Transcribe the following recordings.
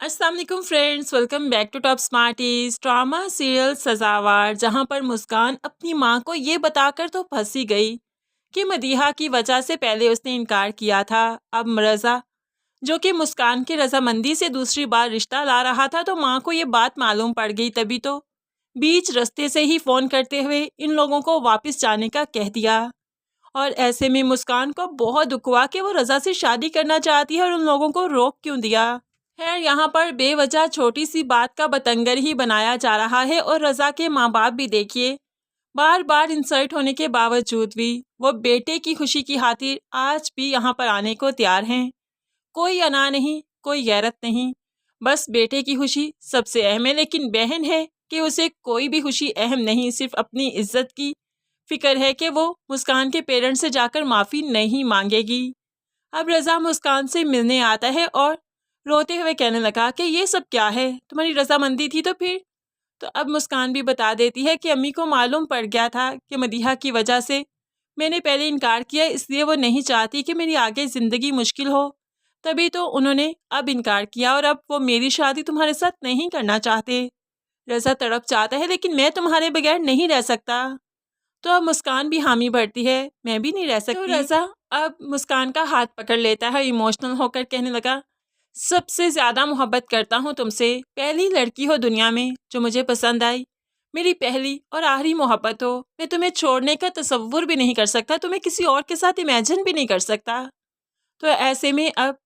अस्सलाम वालेकुम friends, welcome back to top smarties. Drama serial Sazawar, जहां पर मुस्कान अपनी मां को ये बताकर तो फंसी गई कि मदीहा की वजह से पहले उसने इनकार किया था। अब रज़ा, जो कि मुस्कान की रजामंदी से दूसरी बार रिश्ता ला रहा था, तो मां को ये बात मालूम पड़ गई। तभी तो बीच रास्ते से ही फ़ोन करते हुए इन लोगों को वापस जाने का कह दिया। और ऐसे में मुस्कान को बहुत दुख हुआ कि वो रज़ा से शादी करना चाहती है और उन लोगों को रोक क्यों दिया। खैर, यहाँ पर बेवजह छोटी सी बात का बतंगर ही बनाया जा रहा है। और रज़ा के माँ बाप भी देखिए, बार बार इंसल्ट होने के बावजूद भी वो बेटे की खुशी की खातिर आज भी यहाँ पर आने को तैयार हैं। कोई अना नहीं, कोई गैरत नहीं, बस बेटे की खुशी सबसे अहम है। लेकिन बहन है कि उसे कोई भी खुशी अहम नहीं, सिर्फ अपनी इज्जत की फिक्र है कि वो मुस्कान के पेरेंट्स से जाकर माफ़ी नहीं मांगेगी। अब रज़ा मुस्कान से मिलने आता है और रोते हुए कहने लगा कि ये सब क्या है, तुम्हारी रजामंदी थी तो फिर। तो अब मुस्कान भी बता देती है कि अम्मी को मालूम पड़ गया था कि मदीहा की वजह से मैंने पहले इनकार किया, इसलिए वो नहीं चाहती कि मेरी आगे ज़िंदगी मुश्किल हो, तभी तो उन्होंने अब इनकार किया और अब वो मेरी शादी तुम्हारे साथ नहीं करना चाहते। रज़ा तड़प चाहता है, लेकिन मैं तुम्हारे बगैर नहीं रह सकता। तो अब मुस्कान भी हामी भरती है, मैं भी नहीं रह सकती। तो रज़ा अब मुस्कान का हाथ पकड़ लेता है, इमोशनल होकर कहने लगा, सबसे ज़्यादा मोहब्बत करता हूँ तुमसे। पहली लड़की हो दुनिया में जो मुझे पसंद आई, मेरी पहली और आखिरी मोहब्बत हो। मैं तुम्हें छोड़ने का तसव्वुर भी नहीं कर सकता, तुम्हें किसी और के साथ इमेजिन भी नहीं कर सकता। तो ऐसे में अब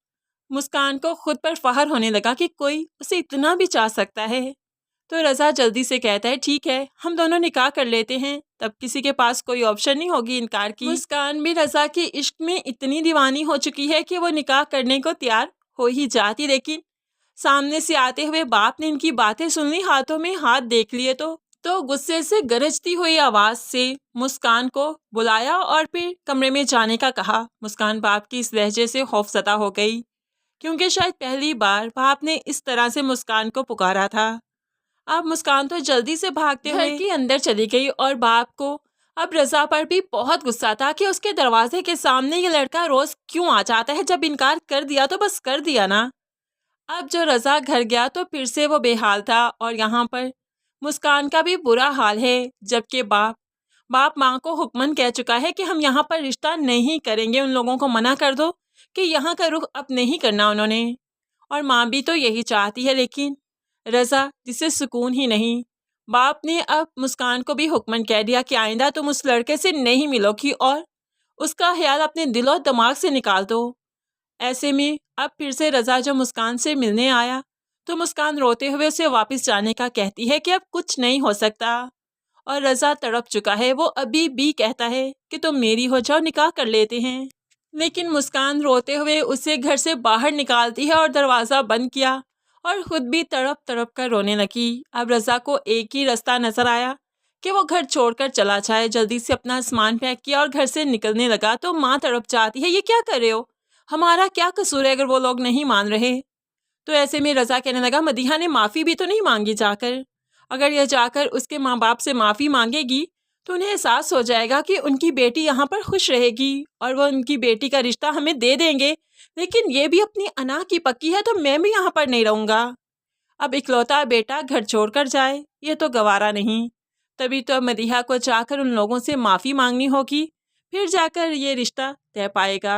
मुस्कान को खुद पर फ़ख्र होने लगा कि कोई उसे इतना भी चाह सकता है। तो रज़ा जल्दी से कहता है, ठीक है, हम दोनों निकाह कर लेते हैं। तब किसी के पास कोई ऑप्शन नहीं होगी इनकार की। मुस्कान भी रज़ा के इश्क में इतनी दीवानी हो चुकी है कि वो निकाह करने को तैयार हो ही जाती। लेकिन सामने से आते हुए बाप ने इनकी बातें सुन ली, हाथों में हाथ देख लिए। तो गुस्से से गरजती हुई आवाज़ से मुस्कान को बुलाया और फिर कमरे में जाने का कहा। मुस्कान बाप की इस लहजे से खौफज़दा हो गई, क्योंकि शायद पहली बार बाप ने इस तरह से मुस्कान को पुकारा था। अब मुस्कान तो जल्दी से भागते हुए घर के अंदर चली गई और बाप को अब रज़ा पर भी बहुत गुस्सा था कि उसके दरवाजे के सामने ये लड़का रोज क्यों आ जाता है। जब इनकार कर दिया तो बस कर दिया ना। अब जो रज़ा घर गया तो फिर से वो बेहाल था और यहाँ पर मुस्कान का भी बुरा हाल है। जबकि बाप माँ को हुक्मन कह चुका है कि हम यहाँ पर रिश्ता नहीं करेंगे, उन लोगों को मना कर दो कि यहाँ का रुख अब नहीं करना उन्होंने। और माँ भी तो यही चाहती है, लेकिन रज़ा जिसे सुकून ही नहीं। बाप ने अब मुस्कान को भी हुक्मन कह दिया कि आइंदा तुम उस लड़के से नहीं मिलोगी और उसका ख्याल अपने दिल और दिमाग से निकाल दो। ऐसे में अब फिर से रज़ा जो मुस्कान से मिलने आया तो मुस्कान रोते हुए उसे वापस जाने का कहती है कि अब कुछ नहीं हो सकता। और रज़ा तड़प चुका है, वो अभी भी कहता है कि तुम मेरी हो जाओ, निकाह कर लेते हैं। लेकिन मुस्कान रोते हुए उसे घर से बाहर निकालती है और दरवाज़ा बंद किया और ख़ुद भी तड़प तड़प कर रोने लगी। अब रज़ा को एक ही रास्ता नज़र आया कि वो घर छोड़कर चला जाए। जल्दी से अपना सामान पैक किया और घर से निकलने लगा। तो माँ तड़प जाती है, ये क्या कर रहे हो, हमारा क्या कसूर है अगर वो लोग नहीं मान रहे। तो ऐसे में रज़ा कहने लगा, मदीहा ने माफ़ी भी तो नहीं मांगी जाकर, अगर यह जाकर उसके माँ बाप से माफ़ी मांगेगी तो उन्हें एहसास हो जाएगा कि उनकी बेटी यहाँ पर खुश रहेगी और वह उनकी बेटी का रिश्ता हमें दे देंगे। लेकिन ये भी अपनी अना की पक्की है, तो मैं भी यहाँ पर नहीं रहूँगा। अब इकलौता बेटा घर छोड़कर जाए, ये तो गवारा नहीं। तभी तो मदीहा को जाकर उन लोगों से माफ़ी मांगनी होगी, फिर जाकर ये रिश्ता तय पाएगा।